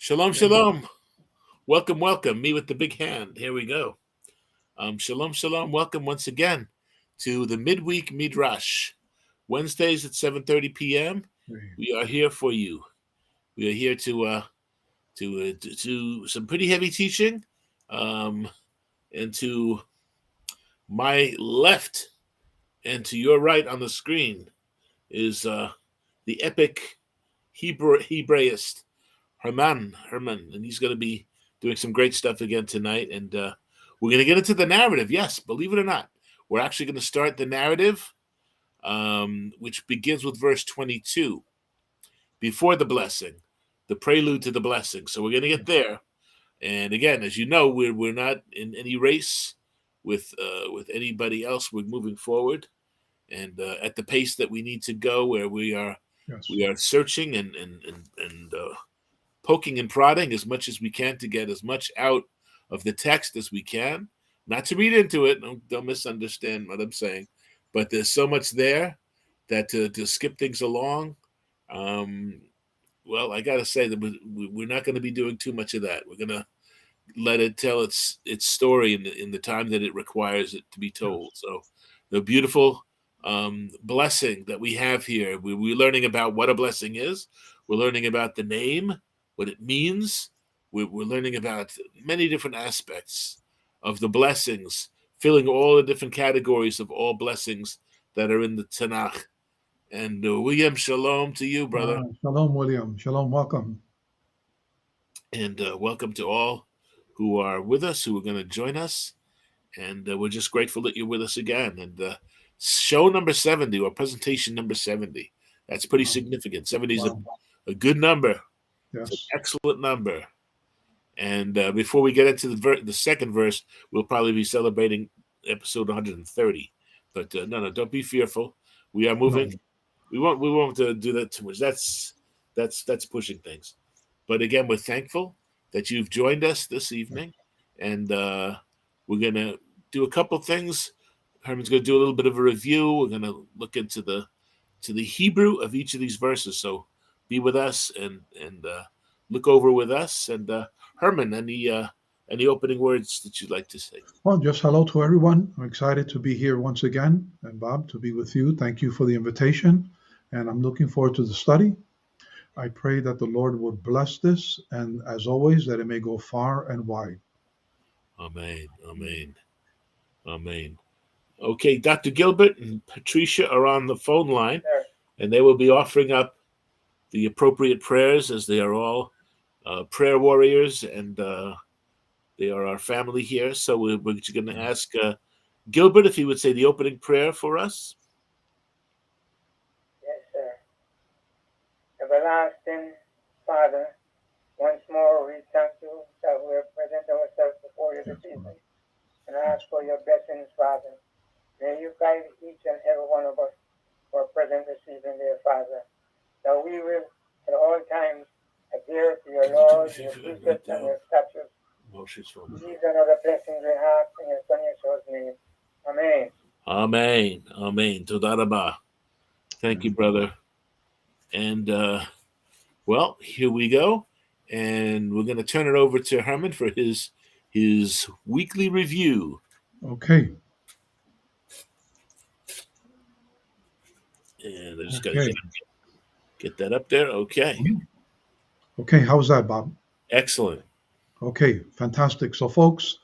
Shalom, shalom. Welcome, welcome. Me with the big hand. Here we go. Shalom, shalom. Welcome once again to the midweek MIDrash. Wednesdays at 7:30 p.m. We are here for you. We are here to some pretty heavy teaching. And to my left and to your right on the screen is the epic Hebraist Herman, and he's going to be doing some great stuff again tonight. And we're going to get into the narrative. Yes, believe it or not, we're actually going to start the narrative, which begins with verse 22, before the blessing, the prelude to the blessing. So we're going to get there. And again, as you know, we're not in any race with anybody else. We're moving forward, and at the pace that we need to go, where we are searching and poking and prodding as much as we can to get as much out of the text as we can. Not to read into it, don't misunderstand what I'm saying, but there's so much there that to skip things along, well, I got to say that we're not going to be doing too much of that. We're going to let it tell its story in the time that it requires it to be told. So the beautiful blessing that we have here, we're learning about what a blessing is. We're learning about the name, what it means. We're learning about many different aspects of the blessings, filling all the different categories of all blessings that are in the Tanakh. And William, shalom to you, brother. Shalom, William. Shalom, welcome. And welcome to all who are with us, who are going to join us. And we're just grateful that you're with us again. And show number 70, or presentation number 70. That's pretty significant. 70 is a good number. Yes. It's an excellent number. And before we get into the second verse, we'll probably be celebrating episode 130. But no, don't be fearful. We are moving. No. We won't do that too much. That's pushing things. But again, we're thankful that you've joined us this evening, and we're gonna do a couple things. Herman's gonna do a little bit of a review. We're gonna look into the Hebrew of each of these verses. So be with us and look over with us. And Herman, any opening words that you'd like to say? Well, just hello to everyone. I'm excited to be here once again, and Bob, to be with you. Thank you for the invitation, and I'm looking forward to the study. I pray that the Lord would bless this, and as always, that it may go far and wide. Amen. Amen. Amen. Okay, Dr. Gilbert and Patricia are on the phone line, and they will be offering up the appropriate prayers, as they are all prayer warriors, and they are our family here. So we're going to ask Gilbert if he would say the opening prayer for us. Yes, sir. Everlasting Father, once more we thank you that we present ourselves before you this evening and ask for your blessings, Father. May you guide each and every one of us who are present this evening, dear Father, that we will at all times adhere to your laws, your precepts, and your statutes. These and other blessings we have in your Son Yeshua's name. Amen. Amen. Amen. Toda rabah. Thank you, brother. And well, here we go. And we're going to turn it over to Herman for his weekly review. Okay. And I just got to get that up there. Okay. Okay, how's that, Bob? Excellent. Okay, fantastic. So, folks,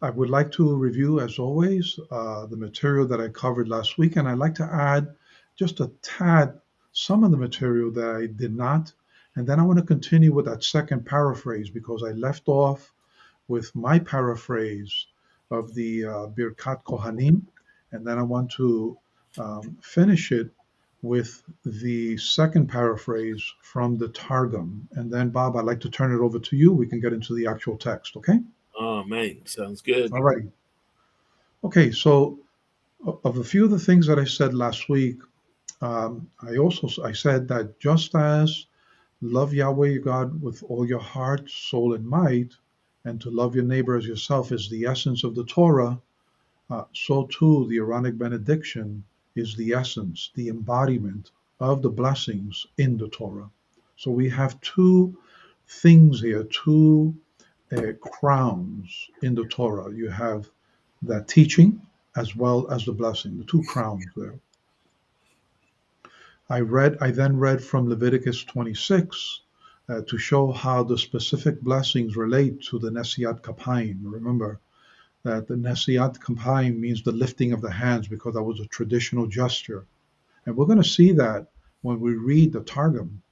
I would like to review, as always, the material that I covered last week, and I'd like to add just a tad some of the material that I did not, and then I want to continue with that second paraphrase, because I left off with my paraphrase of the Birkat Kohanim, and then I want to finish it with the second paraphrase from the Targum. And then, Bob, I'd like to turn it over to you. We can get into the actual text, okay? Oh, man, sounds good. All right. Okay, so of a few of the things that I said last week, I said that just as love Yahweh your God with all your heart, soul, and might, and to love your neighbor as yourself is the essence of the Torah, so too the Aaronic benediction is the essence, the embodiment of the blessings in the Torah. So we have two things here, two crowns in the Torah. You have that teaching as well as the blessing, the two crowns there. I then read from Leviticus 26 to show how the specific blessings relate to the Nesiat Kapayim. Remember that the Nesiat Kapayim means the lifting of the hands because that was a traditional gesture. And we're going to see that when we read the Targum.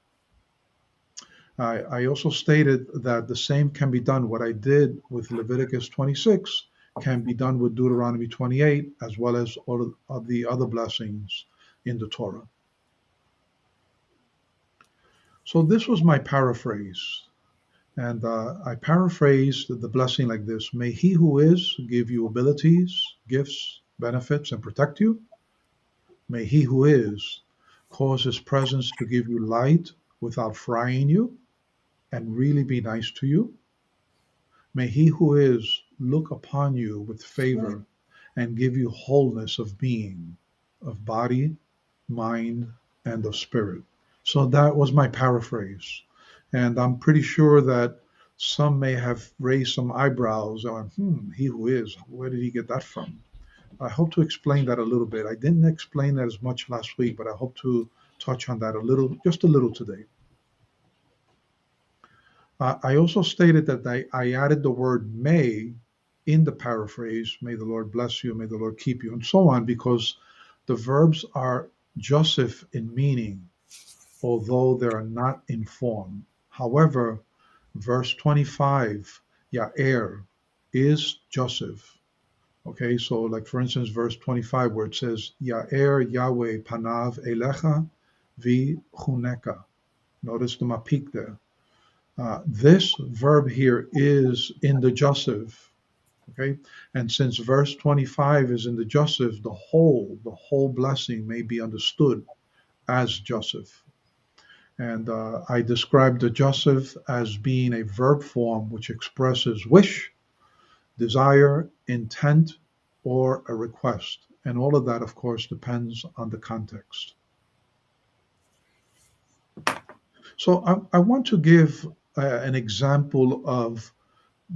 I also stated that the same can be done. What I did with Leviticus 26 can be done with Deuteronomy 28, as well as all of the other blessings in the Torah. So this was my paraphrase. And I paraphrased the blessing like this. May he who is give you abilities, gifts, benefits, and protect you. May he who is cause his presence to give you light without frying you and really be nice to you. May he who is look upon you with favor and give you wholeness of being, of body, mind, and of spirit. So that was my paraphrase. And I'm pretty sure that some may have raised some eyebrows on, he who is, where did he get that from? I hope to explain that a little bit. I didn't explain that as much last week, but I hope to touch on that a little, just a little today. I also stated that I added the word may in the paraphrase, may the Lord bless you, may the Lord keep you, and so on, because the verbs are Joseph in meaning, although they are not in form. However, verse 25, Ya'er, is Joseph. Okay, so like for instance, verse 25, where it says, Ya'er Yahweh panav elecha vi chuneka. Notice the mapik there. This verb here is in the Joseph, okay? And since verse 25 is in the Joseph, the whole blessing may be understood as Joseph. And I described the Joseph as being a verb form which expresses wish, desire, intent, or a request. And all of that, of course, depends on the context. So I want to give an example of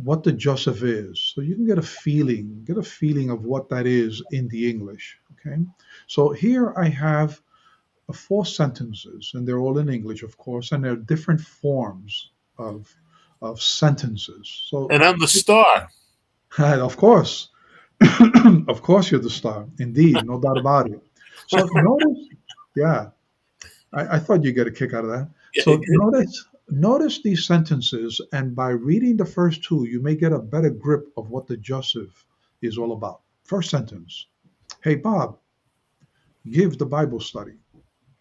what the Joseph is, so you can get a feeling of what that is in the English. Okay, so here I have 4 sentences, and they're all in English, of course, and they're different forms of sentences. So, and I'm the star. Of course, of course, you're the star. Indeed, no doubt about it. So notice, yeah, I thought you'd get a kick out of that. Yeah, So notice these sentences, and by reading the first 2, you may get a better grip of what the Joseph is all about. First sentence, hey, Bob, give the Bible study,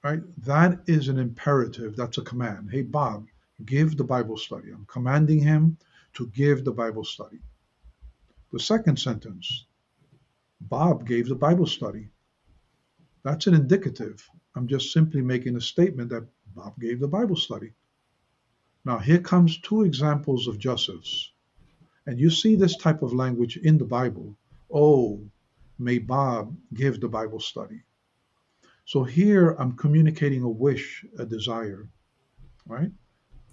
right? That is an imperative. That's a command. Hey, Bob, give the Bible study. I'm commanding him to give the Bible study. The second sentence, Bob gave the Bible study. That's an indicative. I'm just simply making a statement that Bob gave the Bible study. Now, here comes 2 examples of Josephs. And you see this type of language in the Bible. Oh, may Bob give the Bible study. So here I'm communicating a wish, a desire, right?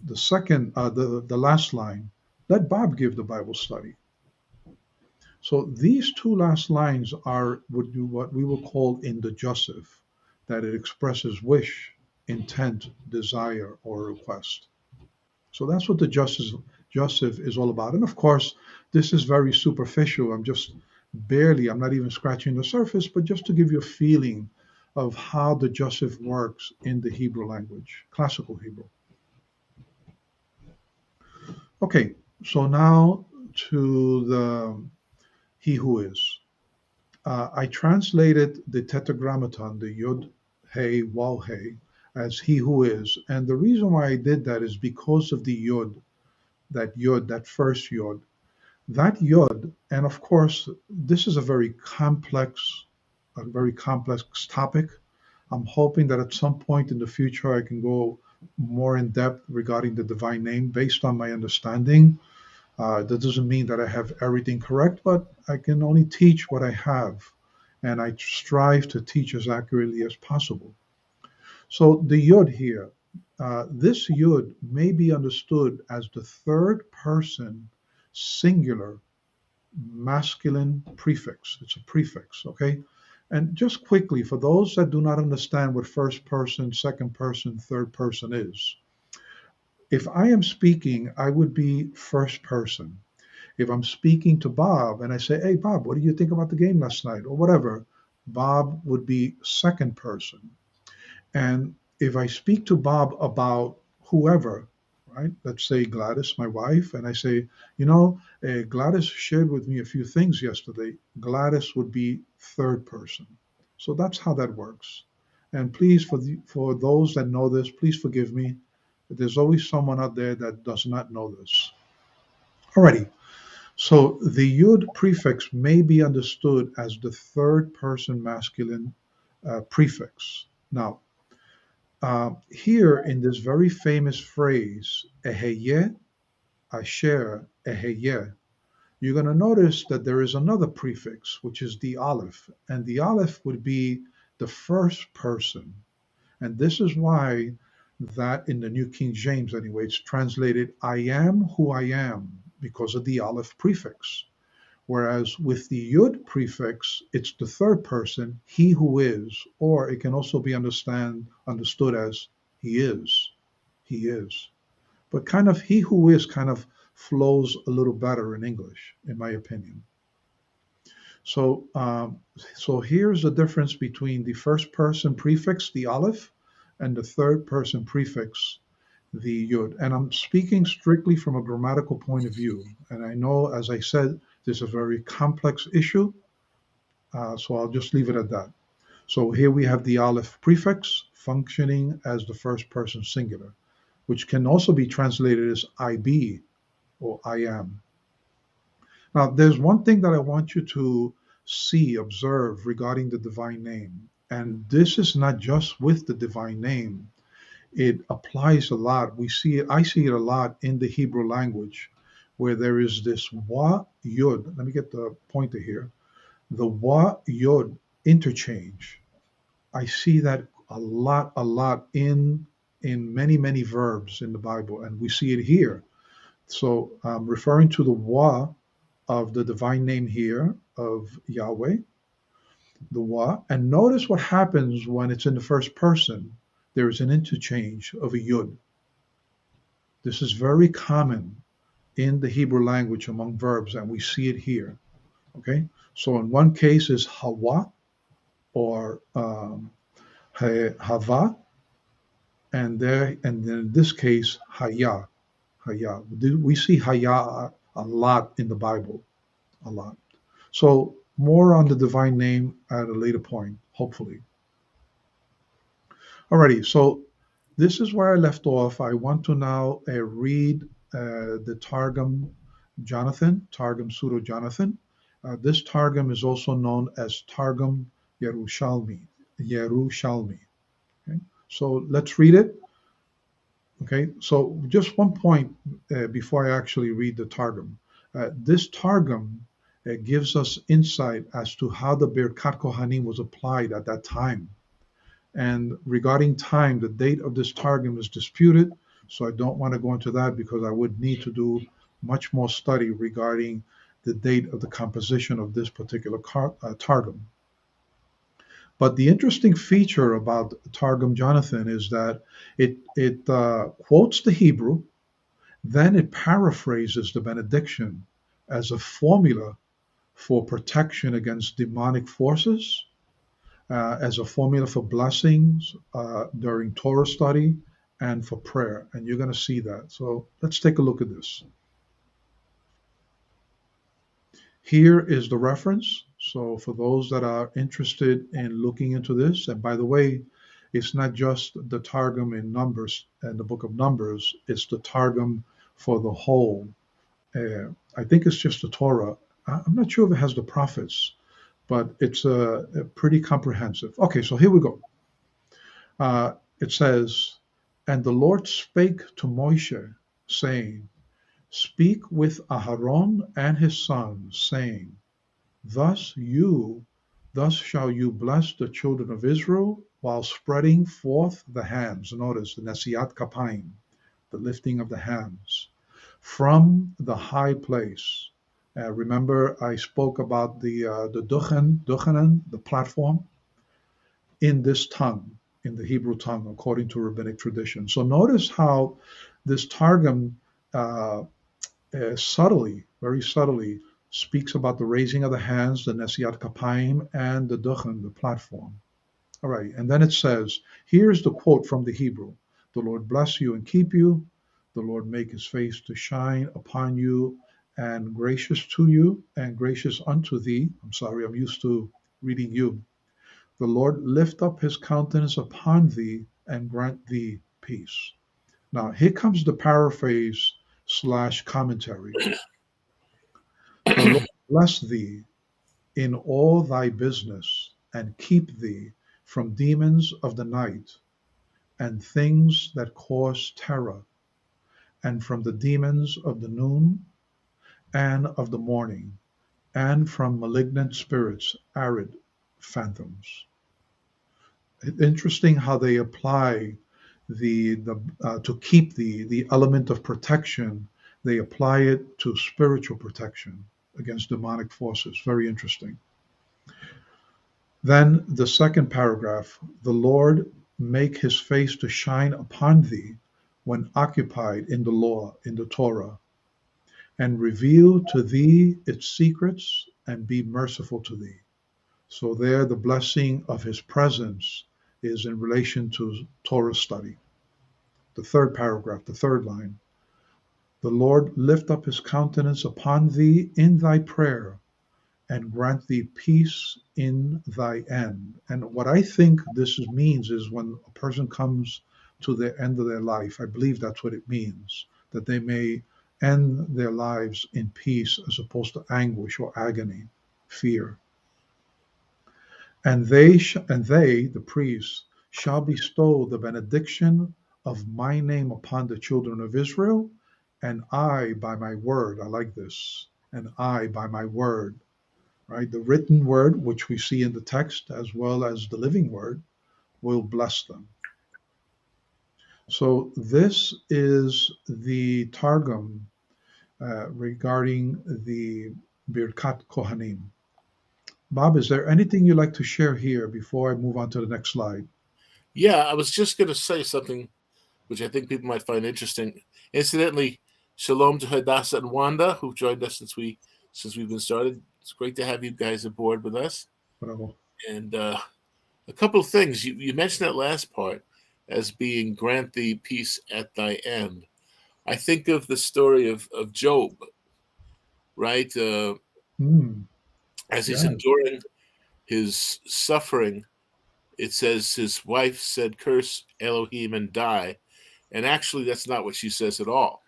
The second, the last line, let Bob give the Bible study. So these 2 last lines are what we will call in the Joseph, that it expresses wish, intent, desire, or request. So that's what the Joseph is all about. And of course, this is very superficial. I'm not even scratching the surface, but just to give you a feeling of how the Joseph works in the Hebrew language, classical Hebrew. Okay, so now to the he who is. I translated the Tetragrammaton, the Yod, He, Waw, He, as he who is. And the reason why I did that is because of the Yod, that first Yod. That Yod, and of course, this is a very complex topic. I'm hoping that at some point in the future I can go more in depth regarding the divine name based on my understanding. That doesn't mean that I have everything correct, but I can only teach what I have, and I strive to teach as accurately as possible. So the Yod here, this yud may be understood as the third person singular masculine prefix. It's a prefix, okay? And just quickly, for those that do not understand what first person, second person, third person is, if I am speaking, I would be first person. If I'm speaking to Bob and I say, hey, Bob, what do you think about the game last night? Or whatever, Bob would be second person. And if I speak to Bob about whoever, right? Let's say Gladys, my wife, and I say, Gladys shared with me a few things yesterday. Gladys would be third person. So that's how that works. And please, for those that know this, please forgive me. There's always someone out there that does not know this. Alrighty. So the yud prefix may be understood as the third person masculine prefix. Now, here in this very famous phrase, eheye, asher, eheye, you're going to notice that there is another prefix, which is the aleph. And the aleph would be the first person. And this is why that in the New King James, anyway, it's translated, I am who I am, because of the aleph prefix. Whereas with the yud prefix, it's the third person, he who is, or it can also be understood as he is. He is. But kind of he who is kind of flows a little better in English, in my opinion. So, so here's the difference between the first person prefix, the aleph, and the third person prefix, the yud. And I'm speaking strictly from a grammatical point of view. And I know, as I said, this is a very complex issue. So I'll just leave it at that. So here we have the aleph prefix functioning as the first person singular, which can also be translated as I be or I am. Now, there's one thing that I want you to observe regarding the divine name. And this is not just with the divine name. It applies a lot. I see it a lot in the Hebrew language, where there is this wa yud. Let me get the pointer here. The wa yud interchange. I see that a lot in many verbs in the Bible, and we see it here. So I'm referring to the wa of the divine name here of Yahweh, the wa, and notice what happens when it's in the first person. There is an interchange of a yud. This is very common in the Hebrew language among verbs, and we see it here. Okay, so in one case is hawa or hava, and then in this case haya. We see haya a lot in the Bible, a lot. So more on the divine name at a later point, hopefully. Alrighty, so this is where I left off. I want to now read the Targum Jonathan, Targum Pseudo Jonathan. This Targum is also known as Targum Yerushalmi. Okay? So let's read it. Okay, so just one point before I actually read the Targum. This Targum gives us insight as to how the Birkat Kohanim was applied at that time. And regarding time, the date of this Targum is disputed, so I don't want to go into that because I would need to do much more study regarding the date of the composition of this particular Targum. But the interesting feature about Targum Jonathan is that it quotes the Hebrew, then it paraphrases the benediction as a formula for protection against demonic forces, as a formula for blessings during Torah study and for prayer. And you're going to see that. So let's take a look at this. Here is the reference. So for those that are interested in looking into this, and by the way, it's not just the Targum in Numbers and the book of Numbers, it's the Targum for the whole. I think it's just the Torah. I'm not sure if it has the prophets, but it's pretty comprehensive. Okay, so here we go. It says, and the Lord spake to Moshe, saying, speak with Aharon and his sons, saying, thus shall you bless the children of Israel, while spreading forth the hands. Notice the Nesiat Kapayim, the lifting of the hands, from the high place. Remember, I spoke about the duchenan, the platform, in this tongue, in the Hebrew tongue, according to rabbinic tradition. So notice how this Targum subtly, very subtly, speaks about the raising of the hands, the Nesiat Kapayim, and the duchen, the platform. All right, and then it says, here's the quote from the Hebrew: "The Lord bless you and keep you. The Lord make his face to shine upon you and gracious to you and gracious unto thee." I'm sorry, I'm used to reading you. "The Lord lift up his countenance upon thee and grant thee peace." Now, here comes the paraphrase / commentary. "The Lord bless thee in all thy business and keep thee from demons of the night and things that cause terror, and from the demons of the noon and of the morning, and from malignant spirits, arid phantoms." Interesting how they apply the to keep the element of protection. They apply it to spiritual protection against demonic forces. Very interesting. Then the second paragraph: "The Lord make his face to shine upon thee when occupied in the law, in the Torah, and reveal to thee its secrets and be merciful to thee." So there the blessing of his presence is in relation to Torah study. The third paragraph, the third line: "The Lord lift up his countenance upon thee in thy prayer and grant thee peace in thy end." And what I think this means is when a person comes to the end of their life, I believe that's what it means, that they may end their lives in peace as opposed to anguish or agony, fear. And they, the priests, shall bestow the benediction of my name upon the children of Israel, and I by my word. I like this. And I by my word, right? The written word, which we see in the text, as well as the living word, will bless them. So this is the Targum regarding the Birkat Kohanim. Bob, is there anything you'd like to share here before I move on to the next slide? Yeah, I was just going to say something which I think people might find interesting. Incidentally, shalom to Hadassah and Wanda, who've joined us since we've been started. It's great to have you guys aboard with us. Bravo. And a couple of things. You mentioned that last part as being grant thee peace at thy end. I think of the story of Job, right? As he's enduring his suffering, it says his wife said, "Curse Elohim and die." And actually, that's not what she says at all.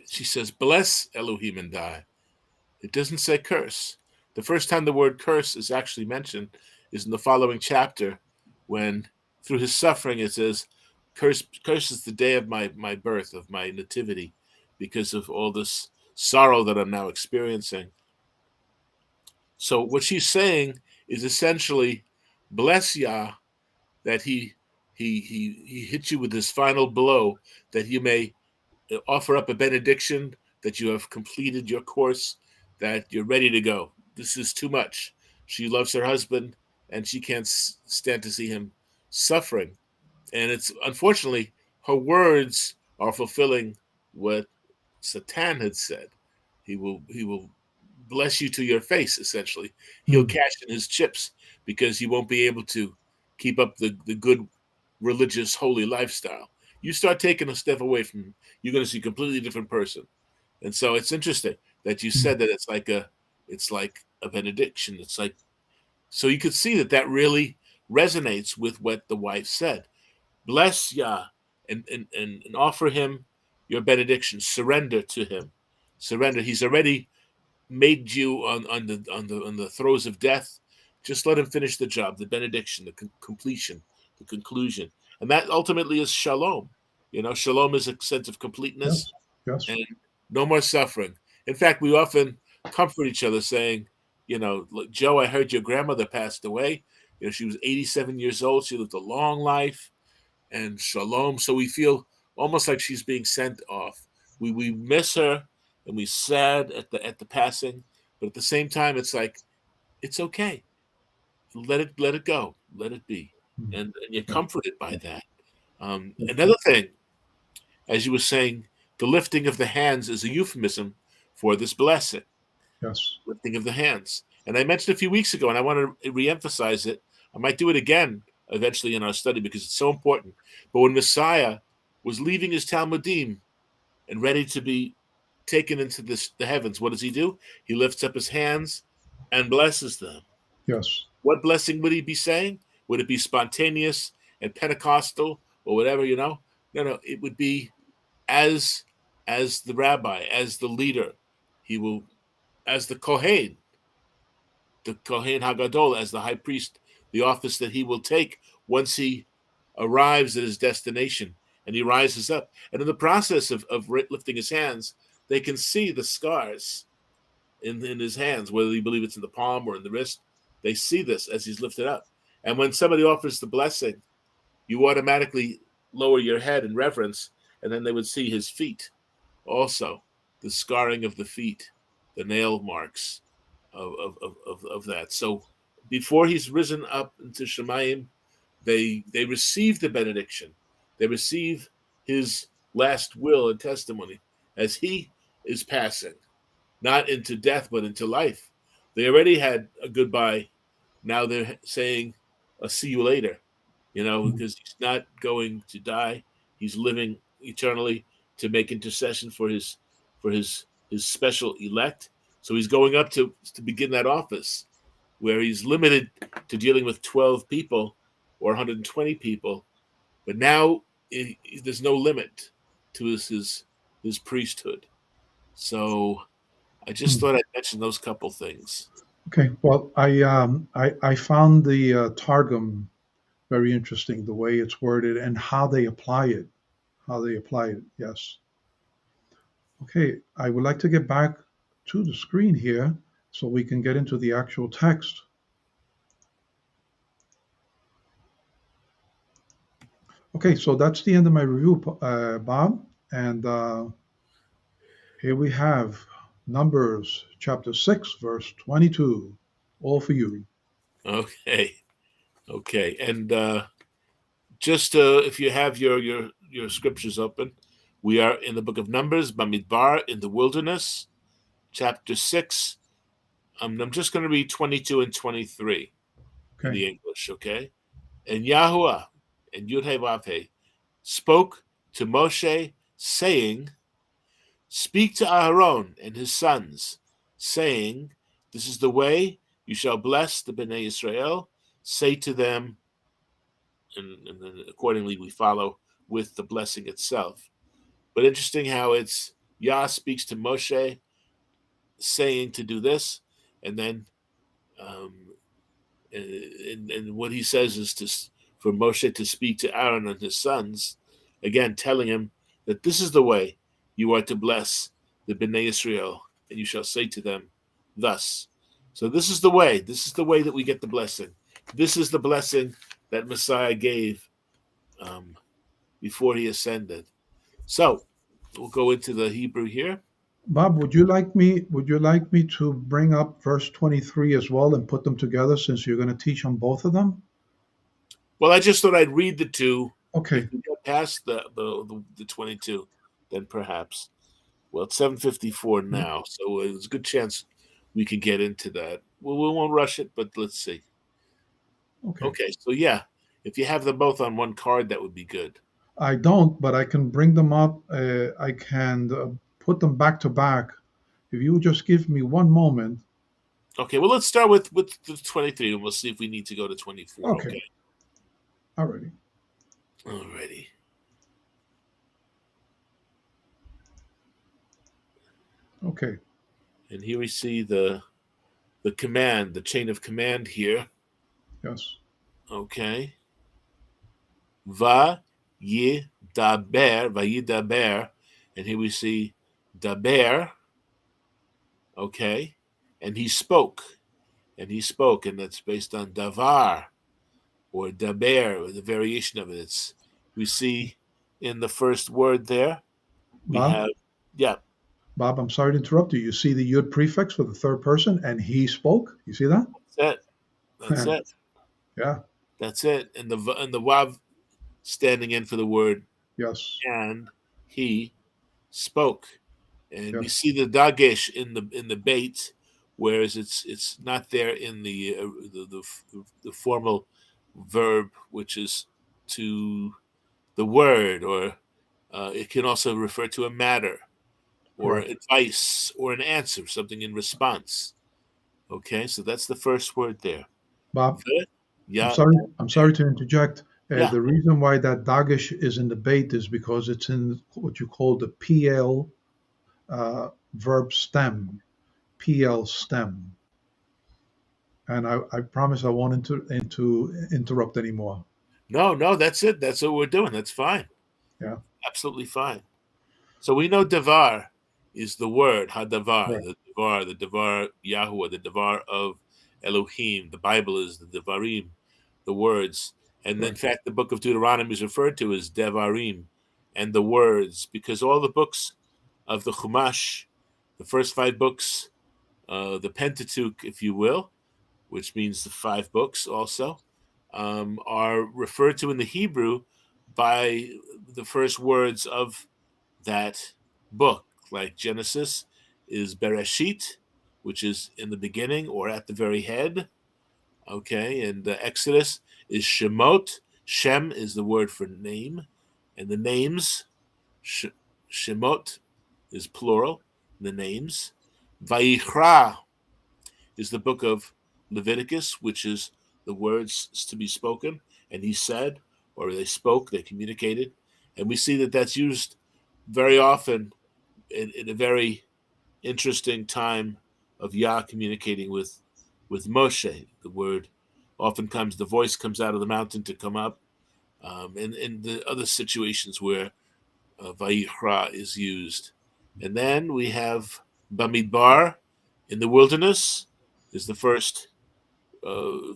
She says, "Bless Elohim and die." It doesn't say curse. The first time the word curse is actually mentioned is in the following chapter, when through his suffering it says, curse is the day of my birth, of my nativity, because of all this sorrow that I'm now experiencing. So what she's saying is essentially, bless Yah, that he hit you with his final blow, that you may offer up a benediction, that you have completed your course, that you're ready to go. This is too much. She loves her husband, and she can't stand to see him suffering. And it's unfortunately, her words are fulfilling what Satan had said. He will bless you to your face, essentially. He'll cash in his chips because you won't be able to keep up the good religious holy lifestyle. You start taking a step away from him, you're going to see a completely different person. And so it's interesting that you said that it's like a benediction. It's like, so you could see that really resonates with what the wife said. Bless Yah and offer him your benediction. Surrender to him. Surrender. He's already made you on the throes of death. Just let him finish the job, the benediction, the completion, the conclusion. And that ultimately is shalom. Shalom is a sense of completeness. Yes. And no more suffering. In fact, we often comfort each other saying, Joe, I heard your grandmother passed away. She was 87 years old. She lived a long life, and shalom. So we feel almost like she's being sent off. We miss her, and we sad at the passing, but at the same time, it's like it's okay. Let it go. Let it be, and you're Yeah. comforted by that. Another thing, as you were saying, the lifting of the hands is a euphemism for this blessing. Yes. Lifting of the hands. And I mentioned a few weeks ago, and I want to reemphasize it. I might do it again eventually in our study because it's so important. But when Messiah was leaving his Talmudim and ready to be taken into the heavens, what does he do? He lifts up his hands and blesses them. Yes. What blessing would he be saying? Would it be spontaneous and Pentecostal or whatever, No, no. It would be as the rabbi, as the leader. He will, as the Kohen Hagadol, as the high priest, the office that he will take once he arrives at his destination and he rises up. And in the process of lifting his hands, they can see the scars in his hands, whether you believe it's in the palm or in the wrist. They see this as he's lifted up. And when somebody offers the blessing, you automatically lower your head in reverence, and then they would see his feet also, the scarring of the feet, the nail marks of that. So before he's risen up into Shemayim, they receive the benediction. They receive his last will and testimony as he is passing, not into death, but into life. They already had a goodbye. Now they're saying a see you later, because he's not going to die. He's living eternally to make intercession for his special elect. So he's going up to begin that office where he's limited to dealing with 12 people or 120 people. But now there's no limit to his priesthood. So I just thought I'd mention those couple things. Okay. Well, I found the Targum very interesting, the way it's worded and how they apply it. How they apply it. Yes. Okay. I would like to get back to the screen here so we can get into the actual text. Okay, so that's the end of my review, Bob. And here we have Numbers chapter 6, verse 22. All for you. Okay. And just if you have your scriptures open, we are in the book of Numbers, Bamidbar, in the wilderness, chapter 6. I'm just going to read 22 and 23 in the English, okay? And Yahuwah and Yud-Heh-Vav-Heh spoke to Moshe, saying, speak to Aaron and his sons, saying, this is the way you shall bless the Bnei Israel. Say to them, and then accordingly we follow with the blessing itself. But interesting how it's Yah speaks to Moshe, saying to do this, and then and what he says is for Moshe to speak to Aaron and his sons, again telling him that this is the way you are to bless the Bnei Israel, and you shall say to them thus. So this is the way. This is the way that we get the blessing. This is the blessing that Messiah gave before he ascended. So we'll go into the Hebrew here. Bob, would you like me to bring up verse 23 as well and put them together since you're going to teach on both of them? Well, I just thought I'd read the two. Okay. If we get past the 22, then perhaps. Well, it's 7:54 now, so there's a good chance we can get into that. We won't rush it, but let's see. Okay, so yeah, if you have them both on one card, that would be good. I don't, but I can bring them up. I can put them back to back. If you just give me one moment. Okay, well, let's start with the 23, and we'll see if we need to go to 24. Okay. Alrighty. Okay. And here we see the command, the chain of command here. Yes. Okay. Vayidaber, and here we see daber. Okay, and he spoke, and that's based on davar, or daber, the variation of it. We see in the first word there, we Bob, have, yeah, Bob, I'm sorry to interrupt you. You see the yud prefix for the third person, and he spoke. You see that? that's it. That's it. Yeah. That's it. And the wav standing in for the word Yes. and he spoke. And we Yes. see the dagesh in the bait, whereas it's not there in the formal verb, which is to the word, or it can also refer to a matter, or Correct. advice, or an answer, something in response. Okay, so that's the first word there. Bob, Ve, I'm ya, sorry. I'm sorry to interject. yeah. The reason why that dagish is in the bait is because it's in what you call the PL verb stem, PL stem. And I promise I won't interrupt anymore. No, no, that's it. That's what we're doing. That's fine. Yeah. Absolutely fine. So we know davar is the word, hadavar, Correct. the davar Yahuwah, the davar of Elohim. The Bible is the devarim, the words. And in Correct. fact, the book of Deuteronomy is referred to as devarim and the words, because all the books of the Chumash, the first 5 books, the Pentateuch, if you will, which means the 5 books also, are referred to in the Hebrew by the first words of that book. Like Genesis is Bereshit, which is in the beginning or at the very head. Okay, and Exodus is Shemot. Shem is the word for name, and the names, Shemot is plural, the names. Vayikra is the book of Leviticus, which is the words to be spoken. And he said, or they spoke, they communicated. And we see that that's used very often in a very interesting time of Yah communicating with Moshe. The word oftentimes the voice comes out of the mountain to come up, and in the other situations where Vayikra is used. And then we have Bamidbar in the wilderness is the first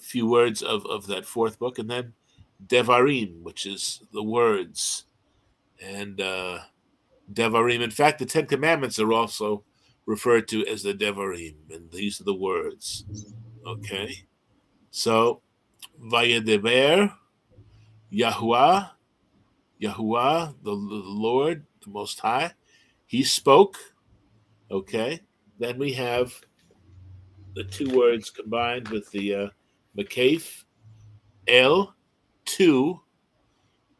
few words of that 4th book, and then Devarim, which is the words, and Devarim. In fact, the 10 Commandments are also referred to as the Devarim, and these are the words. Okay, so Vayedeber, Yahuwah, the Lord, the Most High, He spoke. Okay, then we have the 2 words combined with the Makaf, El, 2,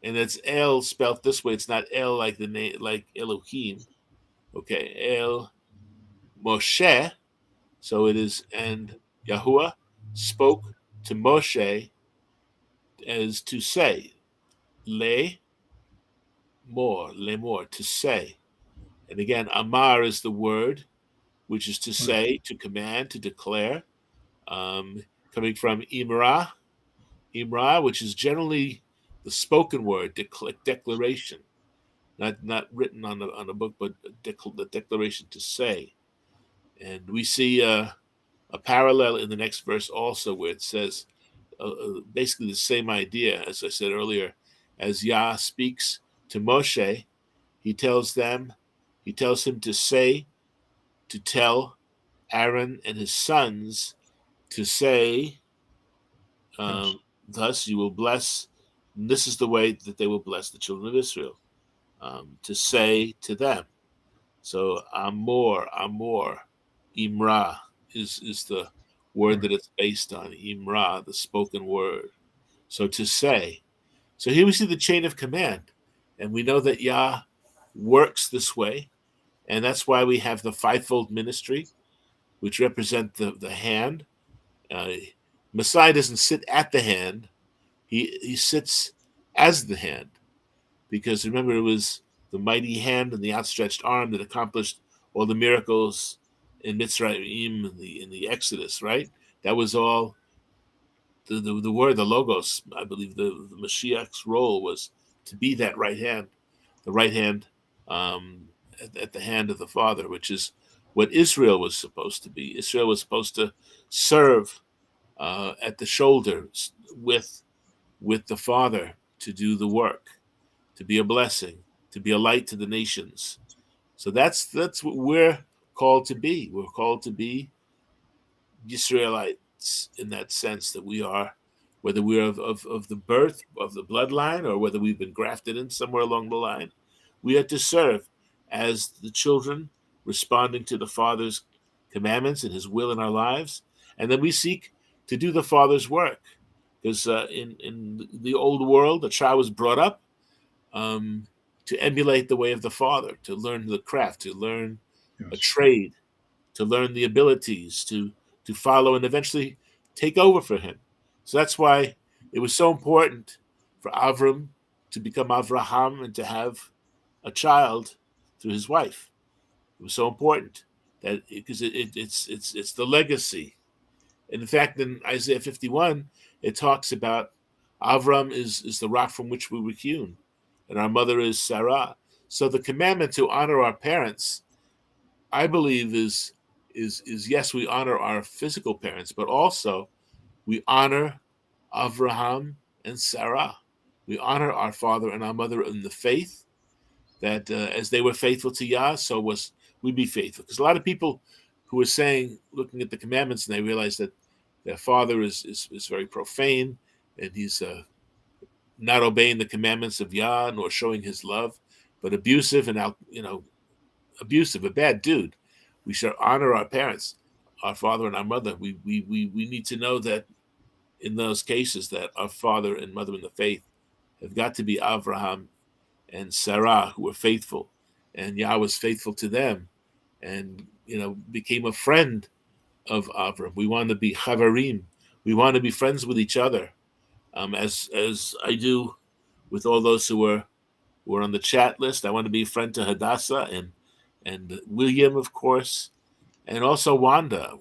and it's El spelled this way. It's not El like the name, like Elohim. Okay, El Moshe. So it is, and Yahuwah spoke to Moshe as to say, le more, to say. And again, Amar is the word, which is to Right. say, to command, to declare, coming from Imra, which is generally the spoken word, declaration, not written on a book, but the declaration to say. And we see a parallel in the next verse also, where it says basically the same idea as I said earlier. As Yah speaks to Moshe, he tells him to say, to tell Aaron and his sons to say, Yes. thus you will bless. And this is the way that they will bless the children of Israel, to say to them. So Amor, Imra is the word Right. that it's based on. Imra, the spoken word. So to say. So here we see the chain of command, and we know that Yah works this way, and that's why we have the fivefold ministry, which represent the hand. Uh, Messiah doesn't sit at the hand; he sits as the hand, because remember, it was the mighty hand and the outstretched arm that accomplished all the miracles in Mitzrayim in the Exodus, right? That was all the word, the logos. I believe the Mashiach's role was to be that right hand, the right hand at the hand of the Father, which is what Israel was supposed to be. Israel was supposed to serve at the shoulder with with the Father to do the work, to be a blessing, to be a light to the nations. So that's what we're called to be. We're called to be Israelites in that sense, that we are, whether we're of the birth, of the bloodline, or whether we've been grafted in somewhere along the line, we are to serve as the children, responding to the Father's commandments and his will in our lives. And then we seek to do the Father's work. Because in the old world, a child was brought up to emulate the way of the Father, to learn the craft, to learn a Yes. trade, to learn the abilities, to follow and eventually take over for him. So that's why it was so important for Avram to become Avraham and to have a child through his wife. It was so important that because it's the legacy. And in fact, in Isaiah 51, it talks about Avram is the rock from which we were hewn, and our mother is Sarah. So the commandment to honor our parents, I believe, is yes, we honor our physical parents, but also we honor Avraham and Sarah. We honor our father and our mother in the faith, that as they were faithful to Yah, so was we be faithful. Because a lot of people who are saying, looking at the commandments, and they realize that their father is very profane, and he's not obeying the commandments of Yah nor showing his love, but abusive and abusive, a bad dude. We should honor our parents, our father and our mother. We need to know that in those cases that our father and mother in the faith have got to be Avraham and Sarah, who were faithful, and Yah was faithful to them, and became a friend of Avram. We want to be chavarim. We want to be friends with each other, as I do with all those who are on the chat list. I want to be a friend to Hadassah and William, of course, and also Wanda.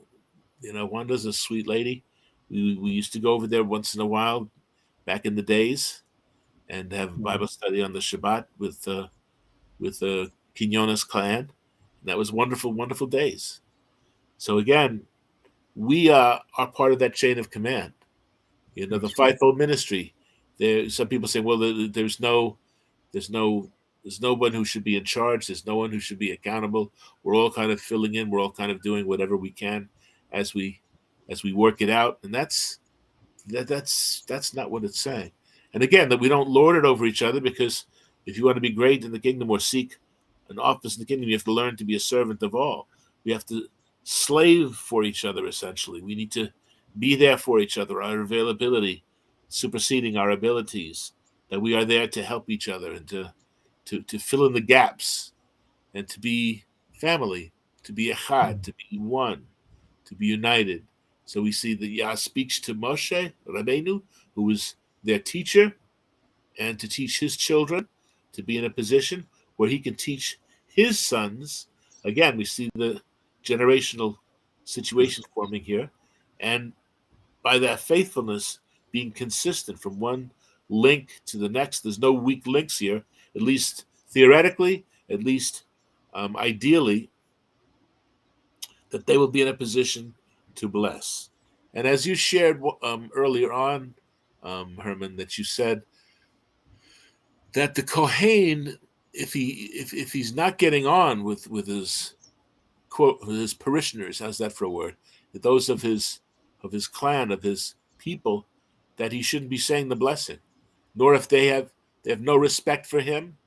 Wanda's a sweet lady. We used to go over there once in a while back in the days and have Bible study on the Shabbat with the Quinones clan. And that was wonderful, wonderful days. So again, we are part of that chain of command. The fivefold ministry. Some people say, well, there's no one who should be in charge. There's no one who should be accountable. We're all kind of filling in. We're all kind of doing whatever we can as we work it out. And that's not what it's saying. And again, that we don't lord it over each other, because if you want to be great in the kingdom or seek an office in the kingdom, you have to learn to be a servant of all. We have to slave for each other, essentially. We need to be there for each other, our availability superseding our abilities, that we are there to help each other and to fill in the gaps and to be family, to be echad, to be one, to be united. So we see that Yah speaks to Moshe Rabbeinu, who was their teacher, and to teach his children to be in a position where he can teach his sons. Again, we see the generational situation forming here. And by that faithfulness, being consistent from one link to the next, there's no weak links here, at least theoretically, at least ideally, that they will be in a position to bless. And as you shared earlier on, Herman, that you said that the Kohen, if he's not getting on with his quote, with his parishioners, how's that for a word? Those of his clan, of his people, that he shouldn't be saying the blessing, nor if they have no respect for him.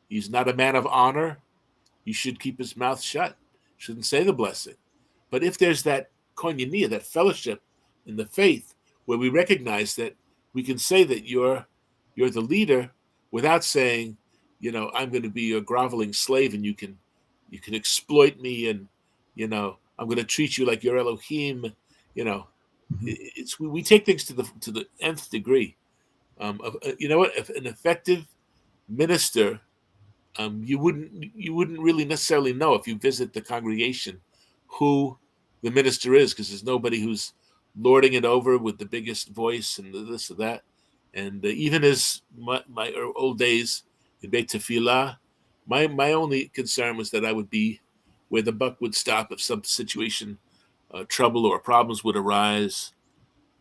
He's not a man of honor. He should keep his mouth shut. Shouldn't say the blessing. But if there's that koinonia, that fellowship in the faith, where we recognize that we can say that you're the leader without saying, I'm going to be your groveling slave and you can exploit me, and I'm going to treat you like your Elohim. It's we take things to the nth degree. If an effective minister, you wouldn't really necessarily know if you visit the congregation who the minister is, because there's nobody who's lording it over with the biggest voice and this or that. And even as my old days in Beit Tefillah, my only concern was that I would be where the buck would stop if some situation, trouble or problems would arise.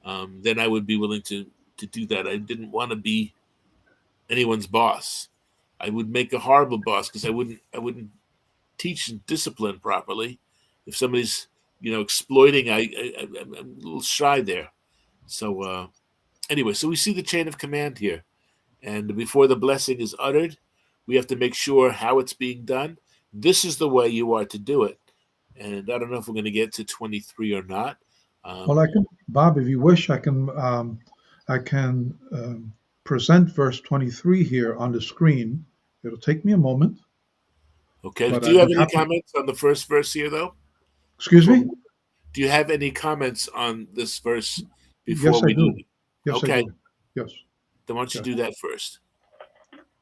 Then I would be willing to to do that. I didn't want to be anyone's boss. I would make a horrible boss because I wouldn't teach and discipline properly. If somebody's exploiting, I'm a little shy there. So anyway, so we see the chain of command here, and before the blessing is uttered, we have to make sure how it's being done. This is the way you are to do it. And I don't know if we're going to get to 23 or not. Well, I can, Bob, if you wish, I can present verse 23 here on the screen. It'll take me a moment. Okay. But Do you I'd have be any happy- comments on the first verse here, though? Excuse me? Do you have any comments on this verse before Yes, I we do. do? Yes, Okay. I do. Yes. Then why don't you Yes. do that first?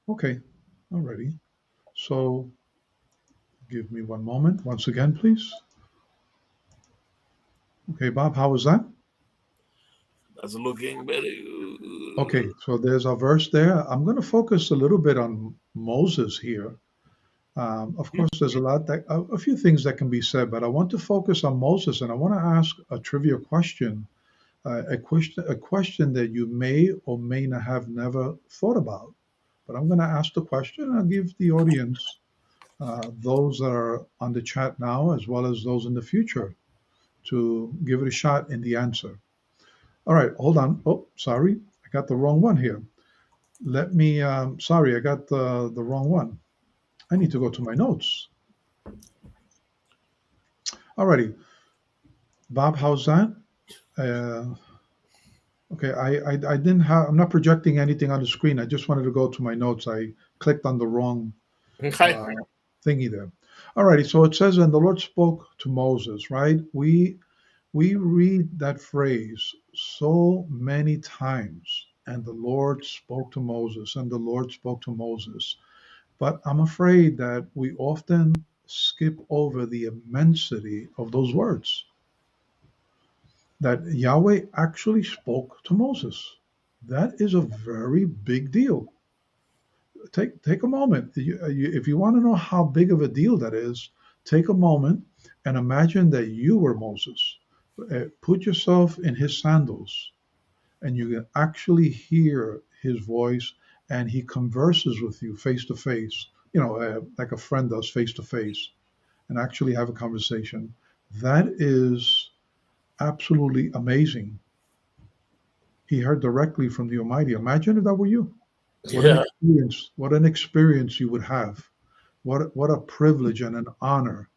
Okay. Alrighty. So give me one moment. Once again, please. Okay, Bob, how was that? That's looking better. Okay, so there's a verse there. I'm going to focus a little bit on Moses here. Of course, there's a few things that can be said, but I want to focus on Moses, and I want to ask a trivia question, a question that you may or may not have never thought about. But I'm going to ask the question, and I'll give the audience, those that are on the chat now, as well as those in the future, to give it a shot in the answer. All right, hold on. Oh, sorry, I got the wrong one here. Let me, sorry, I got the wrong one. I need to go to my notes. All righty. Bob, how's that? Okay, I didn't have, I'm not projecting anything on the screen. I just wanted to go to my notes. I clicked on the wrong Okay. thingy there. All righty, so it says, and the Lord spoke to Moses, right? We read that phrase so many times, and the Lord spoke to Moses, and the Lord spoke to Moses. But I'm afraid that we often skip over the immensity of those words, that Yahweh actually spoke to Moses. That is a very big deal. Take a moment. If you want to know how big of a deal that is, take a moment and imagine that you were Moses. Put yourself in his sandals, and you can actually hear his voice, and he converses with you face to face, like a friend does face to face, and actually have a conversation. That is absolutely amazing. He heard directly from the Almighty. Imagine if that were you. What an Yeah. experience! What an experience you would have. What a privilege and an honor,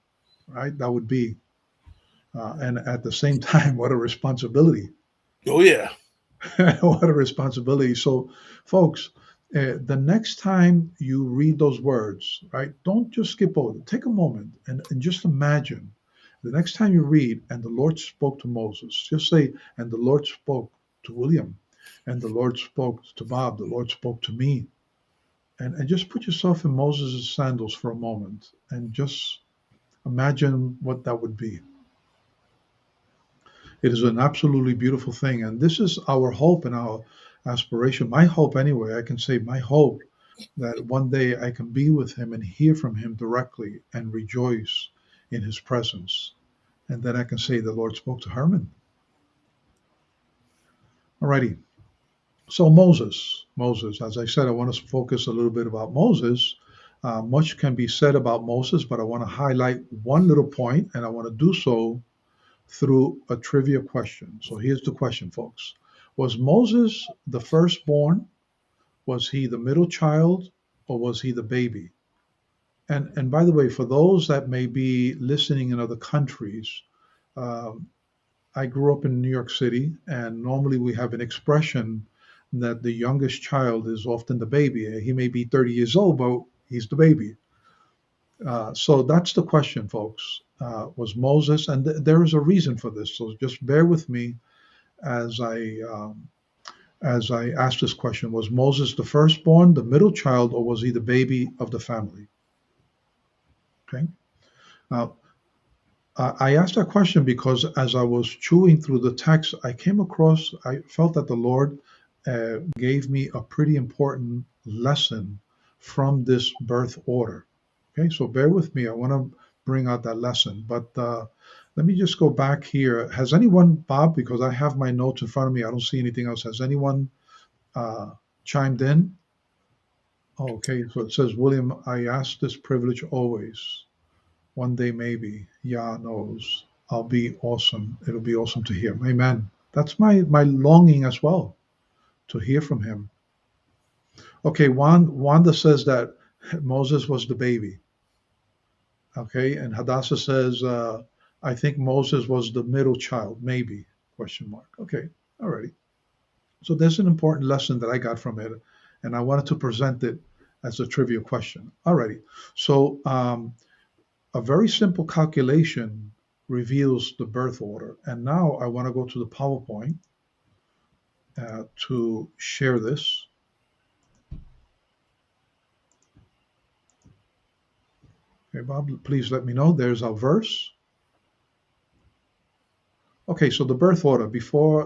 right? That would be, and at the same time, what a responsibility. Oh yeah. What a responsibility. So, folks, the next time you read those words, right, don't just skip over. Take a moment and just imagine the next time you read, and the Lord spoke to Moses, just say, and the Lord spoke to William, and the Lord spoke to Bob, the Lord spoke to me. And just put yourself in Moses' sandals for a moment and just imagine what that would be. It is an absolutely beautiful thing. And this is our hope and our aspiration. My hope, anyway, I can say my hope that one day I can be with him and hear from him directly and rejoice in his presence. And then I can say the Lord spoke to Herman. Alrighty. So Moses, as I said, I want to focus a little bit about Moses. Much can be said about Moses, but I want to highlight one little point, and I want to do so through a trivia question. So here's the question, folks. Was Moses the firstborn? Was he the middle child? Or was he the baby? And by the way, for those that may be listening in other countries, I grew up in New York City, and normally we have an expression that the youngest child is often the baby. He may be 30 years old, but he's the baby. So that's the question, folks. Was Moses, and there is a reason for this. So just bear with me as I ask this question. Was Moses the firstborn, the middle child, or was he the baby of the family? Okay. Now, I asked that question because as I was chewing through the text, I felt that the Lord gave me a pretty important lesson from this birth order. Okay, so bear with me. I want to bring out that lesson. But let me just go back here. Has anyone, Bob, because I have my notes in front of me, I don't see anything else. Has anyone chimed in. Okay, so it says, William, I ask this privilege always. One day maybe, Yah knows. I'll be awesome. It'll be awesome to hear. Amen. That's my longing as well, to hear from him. Okay, Wanda says that Moses was the baby. Okay, and Hadassah says, I think Moses was the middle child, maybe, question mark. Okay, all right. So there's an important lesson that I got from it, and I wanted to present it as a trivia question. All righty. So a very simple calculation reveals the birth order. And now I want to go to the PowerPoint to share this. Okay, Bob, please let me know. There's our verse. Okay, so the birth order,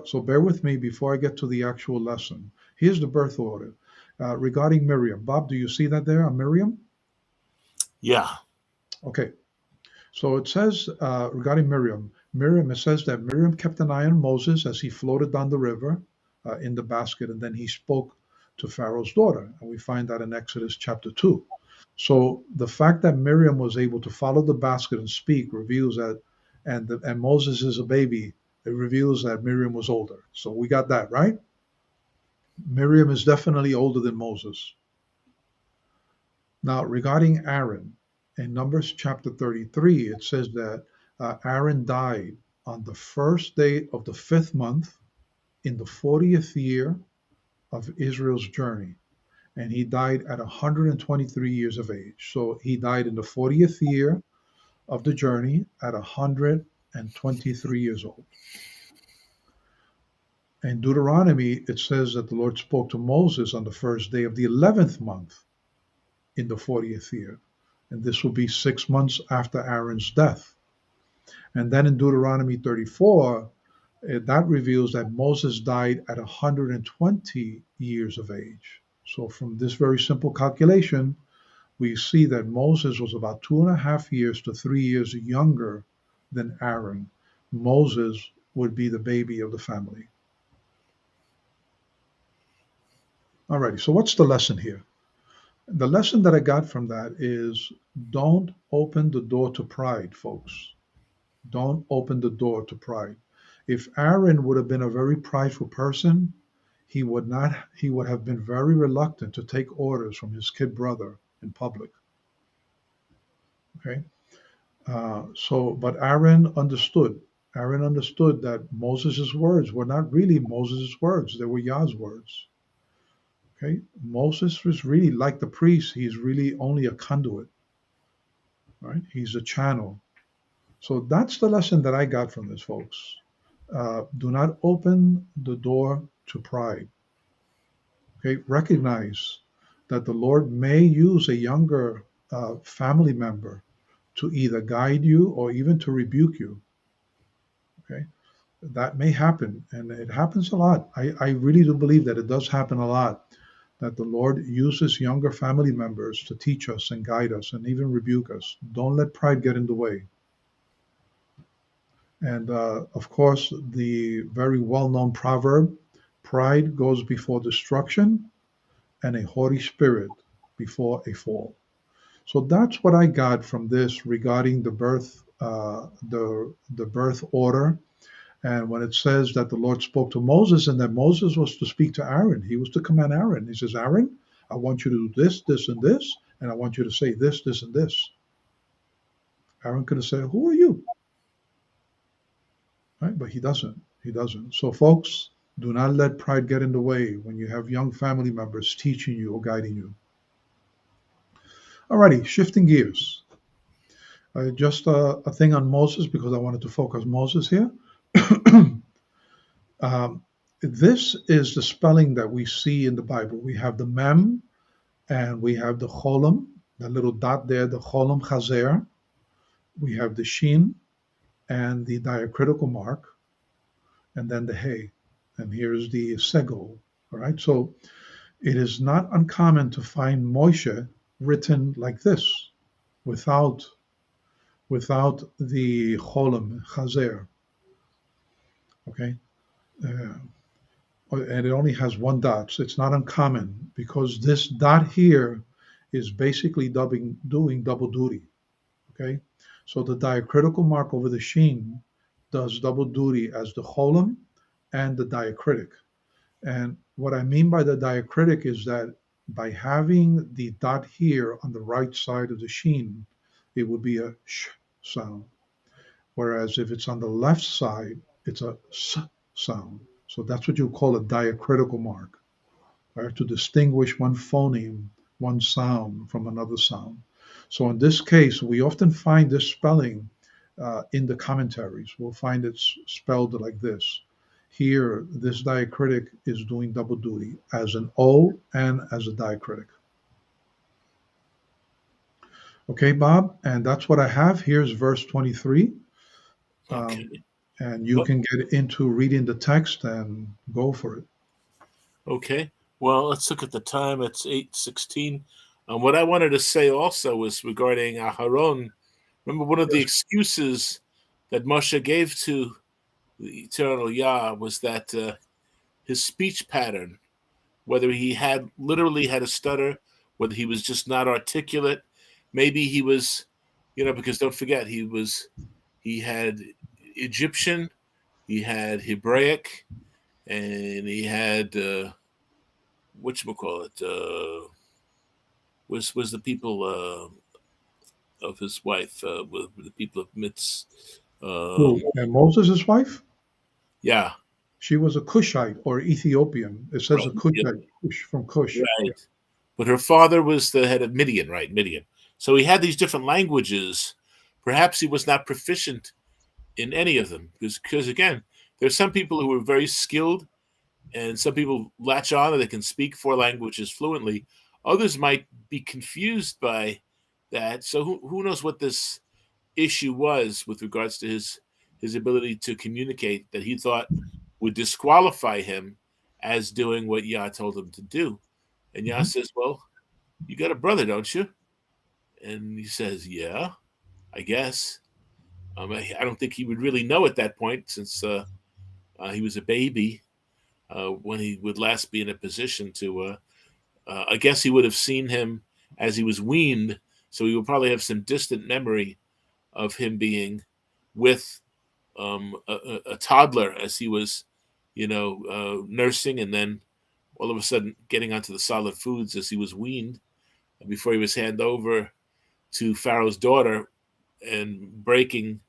so bear with me before I get to the actual lesson. Here's the birth order. Regarding Miriam. Bob, do you see that there, Miriam? Yeah. Okay, so it says regarding Miriam, it says that Miriam kept an eye on Moses as he floated down the river in the basket, and then he spoke to Pharaoh's daughter. And we find that in Exodus chapter 2. So the fact that Miriam was able to follow the basket and speak reveals that, and Moses is a baby, it reveals that Miriam was older. So we got that, right? Miriam is definitely older than Moses. Now, regarding Aaron, in Numbers chapter 33, it says that Aaron died on the first day of the 5th month in the 40th year of Israel's journey. And he died at 123 years of age. So he died in the 40th year of the journey at 123 years old. In Deuteronomy, it says that the Lord spoke to Moses on the first day of the 11th month in the 40th year. And this will be 6 months after Aaron's death. And then in Deuteronomy 34, that reveals that Moses died at 120 years of age. So from this very simple calculation, we see that Moses was about 2.5 years to 3 years younger than Aaron. Moses would be the baby of the family. Alrighty, so what's the lesson here? The lesson that I got from that is don't open the door to pride, folks. Don't open the door to pride. If Aaron would have been a very prideful person, he would have been very reluctant to take orders from his kid brother in public. Okay? But Aaron understood. Aaron understood that Moses' words were not really Moses' words. They were Yah's words. Okay? Moses was really like the priest. He's really only a conduit. Right? He's a channel. So that's the lesson that I got from this, folks. Do not open the door to pride. Okay? Recognize that the Lord may use a younger family member to either guide you or even to rebuke you. Okay? That may happen, and it happens a lot. I really do believe that it does happen a lot, that the Lord uses younger family members to teach us and guide us and even rebuke us. Don't let pride get in the way. And of course, the very well-known proverb, pride goes before destruction and a haughty spirit before a fall. So that's what I got from this regarding the birth, the birth order. And when it says that the Lord spoke to Moses and that Moses was to speak to Aaron, he was to command Aaron. He says, Aaron, I want you to do this, this, and this, and I want you to say this, this, and this. Aaron could have said, who are you? Right? But he doesn't. He doesn't. So folks, do not let pride get in the way when you have young family members teaching you or guiding you. Alrighty, shifting gears. Just a thing on Moses, because I wanted to focus Moses here. This is the spelling that we see in the Bible. We have the mem and we have the cholam, the little dot there, the cholam chazer. We have the shin and the diacritical mark, and then the hey. And here's the segol. All right, so it is not uncommon to find Moshe written like this, without the cholam chazer. Okay. and it only has one dot. So it's not uncommon because this dot here is basically doing double duty. Okay, so the diacritical mark over the sheen does double duty as the holum and the diacritic. And what I mean by the diacritic is that by having the dot here on the right side of the sheen, it would be a sh sound. Whereas if it's on the left side, it's a s sound. So that's what you call a diacritical mark, right? To distinguish one phoneme, one sound from another sound. So in this case, we often find this spelling in the commentaries. We'll find it's spelled like this. Here, this diacritic is doing double duty as an O and as a diacritic. Okay, Bob, and that's what I have. Here's verse 23. Okay. And you can get into reading the text and go for it. Okay. Well, let's look at the time. It's 8:16. What I wanted to say also was regarding Aharon. Remember, one of the excuses that Moshe gave to the eternal Yah was that his speech pattern, whether he had literally had a stutter, whether he was just not articulate, maybe he was, because don't forget, he had Egyptian, he had Hebraic, and he had whatchamacallit, was the people of his wife, the people of Mitz. And Moses' wife? Yeah. She was a Cushite or Ethiopian. It says a Cushite, Cush, from Cush. Right. But her father was the head of Midian, right? Midian. So he had these different languages. Perhaps he was not proficient in any of them. Because again, there's some people who are very skilled, and some people latch on and they can speak 4 languages fluently. Others might be confused by that. So who knows what this issue was with regards to his ability to communicate that he thought would disqualify him as doing what Yah told him to do. And Yah says, well, you got a brother, don't you? And he says, yeah, I guess. I don't think he would really know at that point, since he was a baby when he would last be in a position to, I guess he would have seen him as he was weaned, so he would probably have some distant memory of him being with a toddler as he was, nursing, and then all of a sudden getting onto the solid foods as he was weaned before he was handed over to Pharaoh's daughter and breaking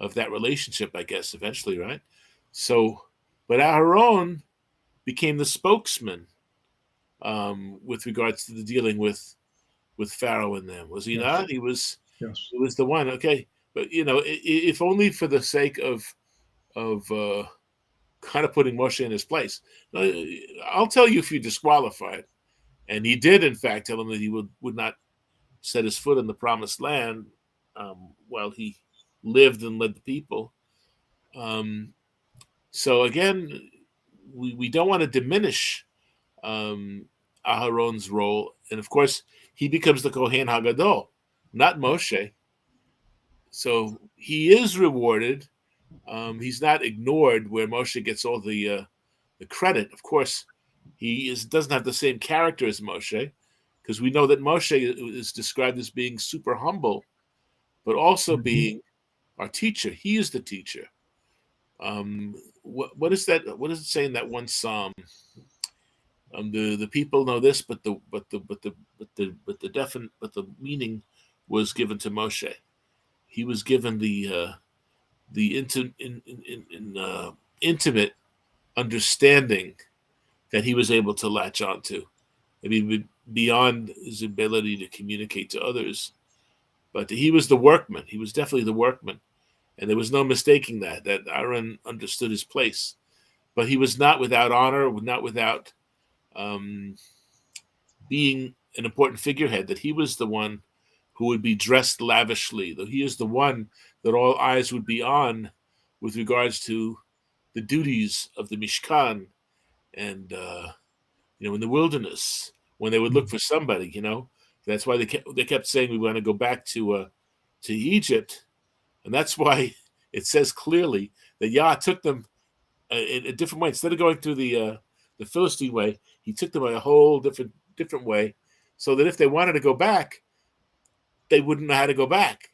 of that relationship, I guess, eventually, right? So, but Aharon became the spokesman with regards to the dealing with Pharaoh and them. Was he not? He was. Yes. He was the one. Okay, but if only for the sake of kind of putting Moshe in his place. I'll tell you if you're disqualified. And he did, in fact, tell him that he would not set his foot in the promised land while he lived and led the people. So again, we don't want to diminish Aharon's role. And of course, he becomes the Kohen Hagadol, not Moshe. So he is rewarded. He's not ignored where Moshe gets all the credit. Of course, he doesn't have the same character as Moshe, because we know that Moshe is described as being super humble, but also being our teacher. He is the teacher. What is that? What does it say in that one psalm? The people know this, but the meaning was given to Moshe. He was given the intimate understanding that he was able to latch onto. I mean, beyond his ability to communicate to others, but he was the workman. He was definitely the workman, and there was no mistaking that Aaron understood his place. But he was not without honor, not without being an important figurehead, that he was the one who would be dressed lavishly, though he is the one that all eyes would be on with regards to the duties of the Mishkan and, in the wilderness, when they would look for somebody, That's why they kept saying we want to go back to Egypt. And that's why it says clearly that Yah took them in a different way. Instead of going through the the Philistine way. He took them a whole different way, so that if they wanted to go back, they wouldn't know how to go back.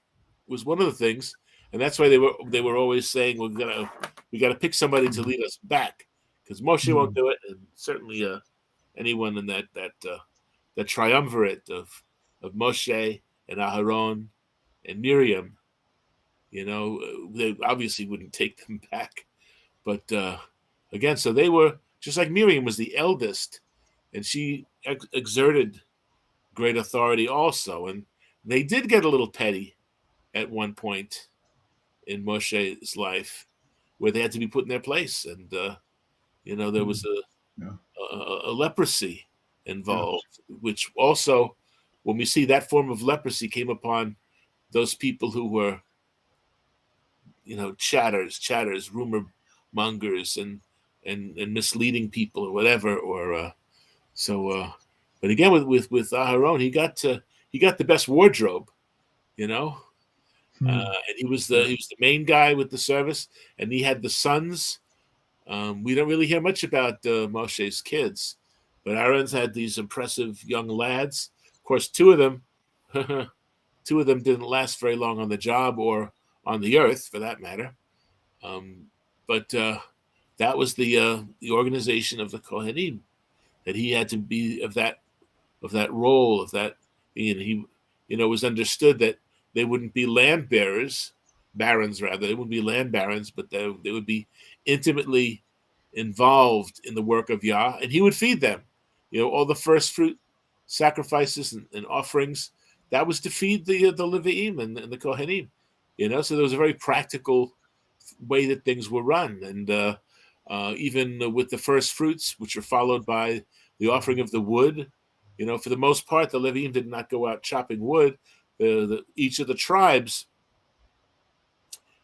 Was one of the things, and that's why they were always saying we got to pick somebody to lead us back, because Moshe won't do it, and certainly anyone in that triumvirate of Moshe and Aharon and Miriam, they obviously wouldn't take them back. But again, so they were just like Miriam was the eldest, and she exerted great authority also, and they did get a little petty at one point in Moshe's life, where they had to be put in their place, and there was a leprosy involved, which also, when we see that form of leprosy came upon those people who were, chatters, rumor mongers, and misleading people or whatever, but again with Aharon, he got the best wardrobe, and he was the main guy with the service, and he had the sons. We don't really hear much about Moshe's kids, but Aaron's had these impressive young lads. Of course, two of them didn't last very long on the job or on the earth, for that matter. But that was the organization of the Kohanim, that he had to be of that role, of that. He it was understood that they wouldn't be barons rather. They wouldn't be land barons, but they would be intimately involved in the work of Yah, and he would feed them. All the first fruit sacrifices and offerings, that was to feed the Levi'im and the Kohanim. So there was a very practical way that things were run, and even with the first fruits, which are followed by the offering of the wood, for the most part, the Levi'im did not go out chopping wood. Each of the tribes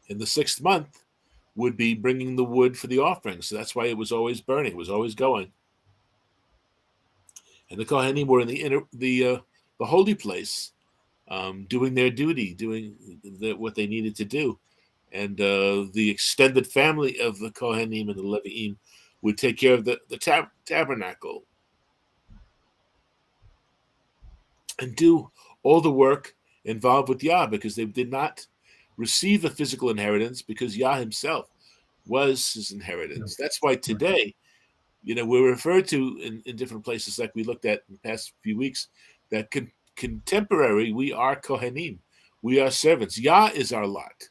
in the 6th month would be bringing the wood for the offering. So that's why it was always burning, it was always going. And the Kohanim were in the holy place, doing their duty, doing what they needed to do. And the extended family of the Kohanim and the Levi'im would take care of the tabernacle and do all the work involved with Yah, because they did not receive a physical inheritance, because Yah himself was his inheritance. That's why today, we're referred to in different places, like we looked at in the past few weeks, that contemporary, we are Kohanim. We are servants. Yah is our lot.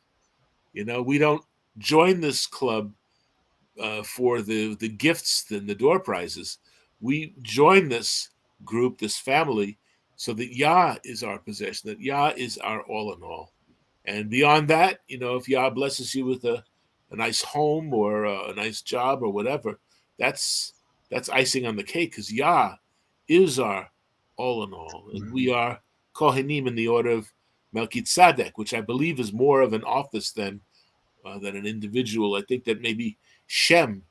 We don't join this club for the gifts and the door prizes. We join this group, this family, so that Yah is our possession, that Yah is our all in all. And beyond that, if Yah blesses you with a nice home or a nice job or whatever, that's icing on the cake, because Yah is our all in all. And we are Kohanim in the order of Melchizedek, which I believe is more of an office than an individual. I think that maybe Shem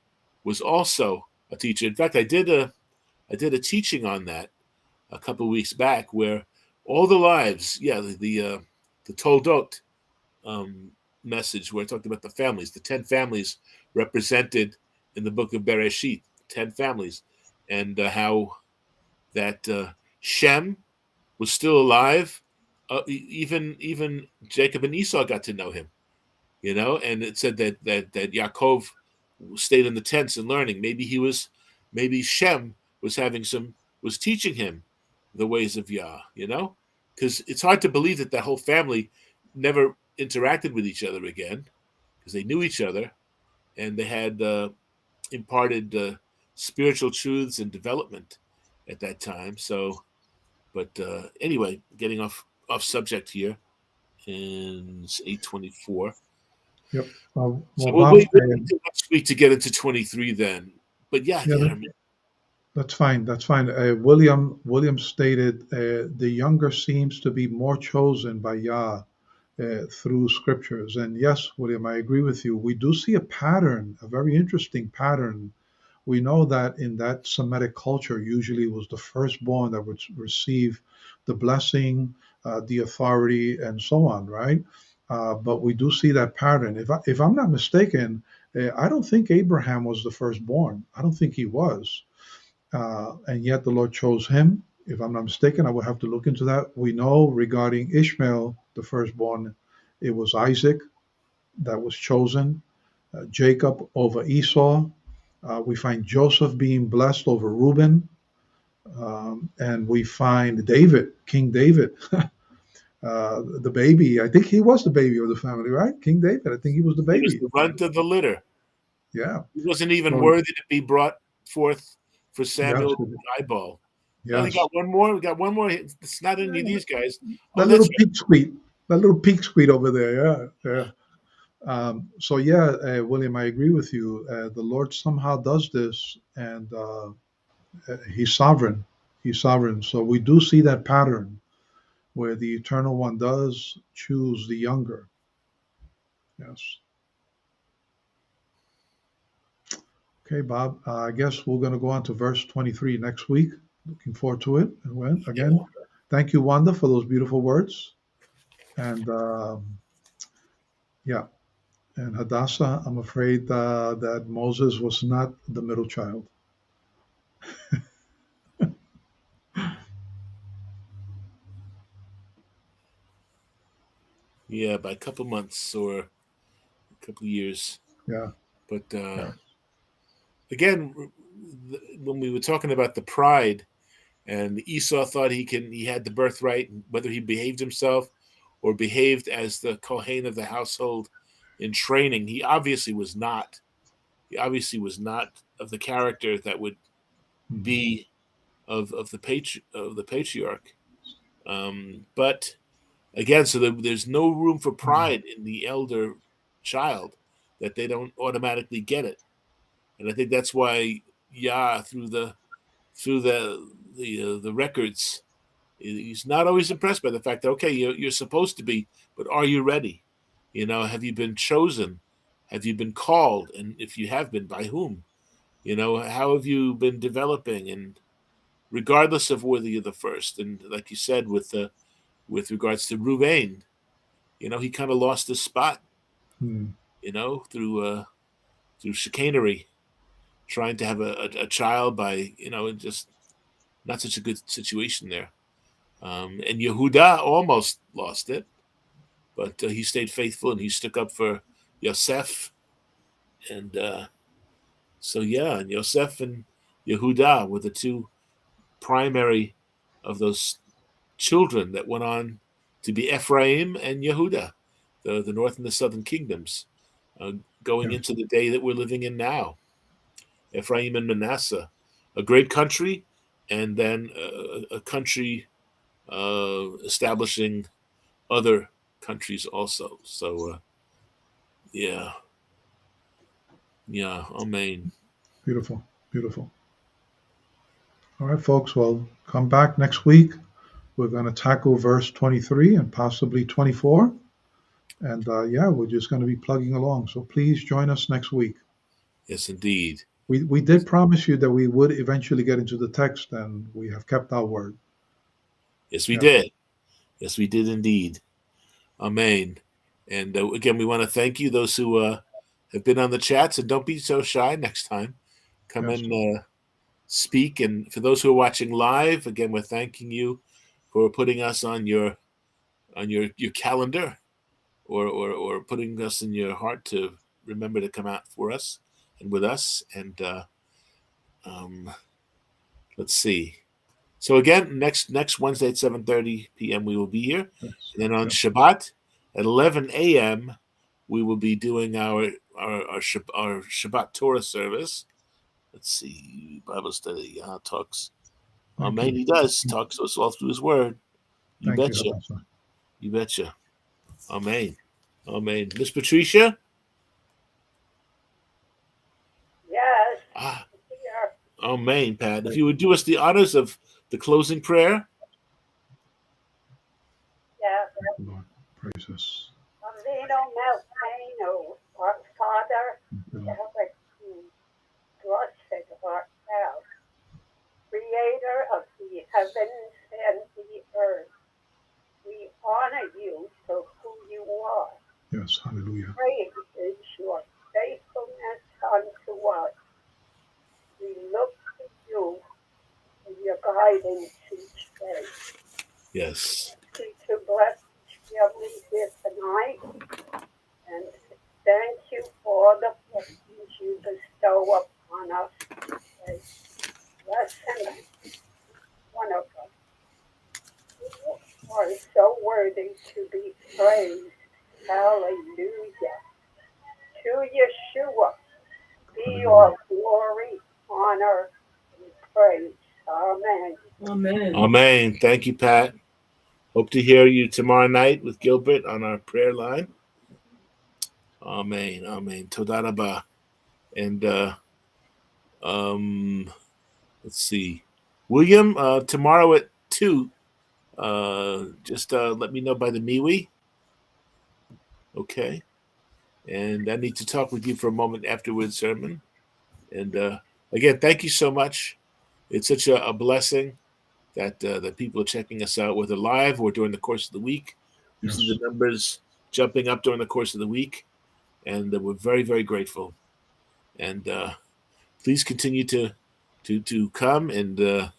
was also a teacher. In fact, I did a teaching on that a couple of weeks back, where all the lives, the Toldot message, where I talked about the families, the 10 families represented in the book of Bereshit, 10 families, and how that Shem was still alive. Even Jacob and Esau got to know him, and it said that Yaakov stayed in the tents and learning. Maybe Shem was teaching him the ways of Yah, because it's hard to believe that whole family never interacted with each other again, because they knew each other and they had imparted spiritual truths and development at that time. So, but anyway, getting off subject here, and it's 8:24. Yep. So we'll wait until next week to get into 23 then. But that's fine. That's fine. William stated the younger seems to be more chosen by Yah through scriptures. And yes, William, I agree with you. We do see a pattern, a very interesting pattern. We know that in that Semitic culture, usually it was the firstborn that would receive the blessing, the authority, and so on, right? But we do see that pattern. If I'm not mistaken, I don't think Abraham was the firstborn. I don't think he was. and yet the Lord chose him. If I'm not mistaken, I will have to look into that. We know regarding Ishmael, the firstborn, it was Isaac that was chosen, Jacob over Esau. We find Joseph being blessed over Reuben, and we find David, King David, the baby. I think he was the baby of the family, right? King David. I think he was the He was baby. the runt of the litter. Yeah. He wasn't even So, worthy to be brought forth for yes. Samuel eyeball. Oh, you Yes. got one more. We got one more. It's not any of these guys. Oh, That that's little right. peak squeak. That little peak squeak over there. Yeah. Yeah. So yeah, William, I agree with you. The Lord somehow does this, and He's sovereign. He's sovereign. So we do see that pattern where the Eternal One does choose the younger. Yes. Okay, Bob. I guess we're going to go on to verse 23 next week. Looking forward to it. And again, thank you, Wanda, for those beautiful words. And yeah, and Hadassah, I'm afraid that Moses was not the middle child. Yeah, by a couple months or a couple years. Yeah. But Yeah. again, when we were talking about the pride, and Esau thought he had the birthright, whether he behaved himself or behaved as the Kohen of the household in training, he obviously was not. He obviously was not of the character that would Mhm. be of the patriarch. But again, so there's no room for pride in the elder child, that they don't automatically get it, and I think that's why Yah through the records, he's not always impressed by the fact that, okay, you're supposed to be, but are you ready? Have you been chosen? Have you been called? And if you have been, by whom? How have you been developing? And regardless of whether you're the first, and like you said, with regards to Ruvain, he kind of lost his spot, Mhm. through chicanery, trying to have a child by, just not such a good situation there. And Yehuda almost lost it, but he stayed faithful and he stuck up for Yosef. And so, yeah, and Yosef and Yehuda were the two primary of those children that went on to be Ephraim and Yehuda, the north and the southern kingdoms, going Yes. into the day that we're living in now. Ephraim and Manasseh, a great country, and then a country establishing other countries also. So, yeah, yeah, amen. Beautiful. Beautiful. All right, folks. Well, come back next week. We're going to tackle verse 23 and possibly 24. And yeah, we're just going to be plugging along. So please join us next week. Yes, indeed. We did promise you that we would eventually get into the text, and we have kept our word. Yes, we Yeah. did. Yes, we did indeed. Amen. And again, we want to thank you, those who have been on the chats, and don't be so shy next time. Come Yes. and speak. And for those who are watching live, again, we're thanking you for putting us on your calendar, or putting us in your heart to remember to come out for us and with us. And um, let's see. So again, next Wednesday at 7:30 p.m. we will be here, Yes. and then on Yes. Shabbat at 11 a.m. we will be doing our Shabbat Torah service. Let's see, Bible study. Talks. Oh Thank man, you. he does talk to us all through his word. You Thank you, betcha. Hadassah. You betcha. Amen. Amen. Miss Patricia. Yes, Ah, here. amen, Pat. If you would do us the honors of the closing prayer. Yes. Thank you, Lord. Praise us. Avino Malkeinu, our Father, Thank you, Lord. blessed art thou, Creator of the heavens and the earth. We honor you for who you are. Yes. Hallelujah. Great is your faithfulness unto us. We look to you guidance each day. Yes. To bless each family here tonight. And thank you for all the blessings you bestow upon us today. Bless and one of us. You are so worthy to be praised. Hallelujah. To Yeshua be all glory, honor, and praise. Amen. Amen. Amen. Thank you, Pat. Hope to hear you tomorrow night with Gilbert on our prayer line. Amen. Amen. Toda rabah. And let's see. William, tomorrow at 2. Just let me know by the MIDweek. Okay. And I need to talk with you for a moment afterwards, sermon. And again, thank you so much. It's such a blessing that that people are checking us out, whether live or during the course of the week. We see the numbers jumping up during the course of the week, and we're very, very grateful. And please continue to come and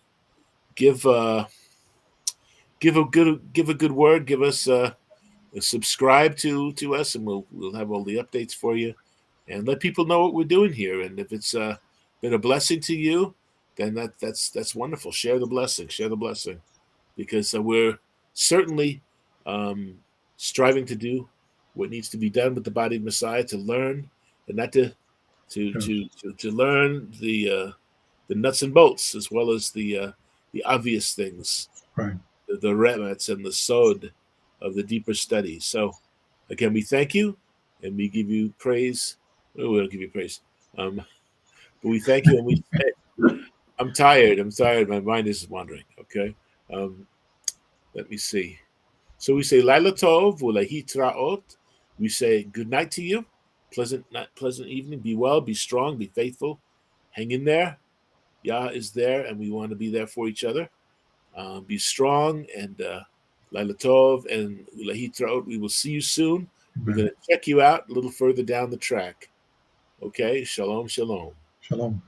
give a good word. Give us subscribe to us, and we'll have all the updates for you, and let people know what we're doing here. And if it's been a blessing to you, then that's wonderful. Share the blessing. Share the blessing, because we're certainly striving to do what needs to be done with the body of Messiah, to learn and not to learn the nuts and bolts, as well as the obvious things, Right. the remets and the sod of the deeper studies. So again, we thank you and we give you praise. Oh, we don't give you praise. But we thank you, and we say, I'm tired. My mind is wandering. Okay. Let me see. So we say Laila Tov Ulahi Traot. We say good night to you. Pleasant evening. Be well, be strong, be faithful. Hang in there. Yah is there, and we want to be there for each other. Be strong, and Laila Tov and Ulahi Traot. We will see you soon. We're going to check you out a little further down the track. Okay? Shalom, shalom. Shalom.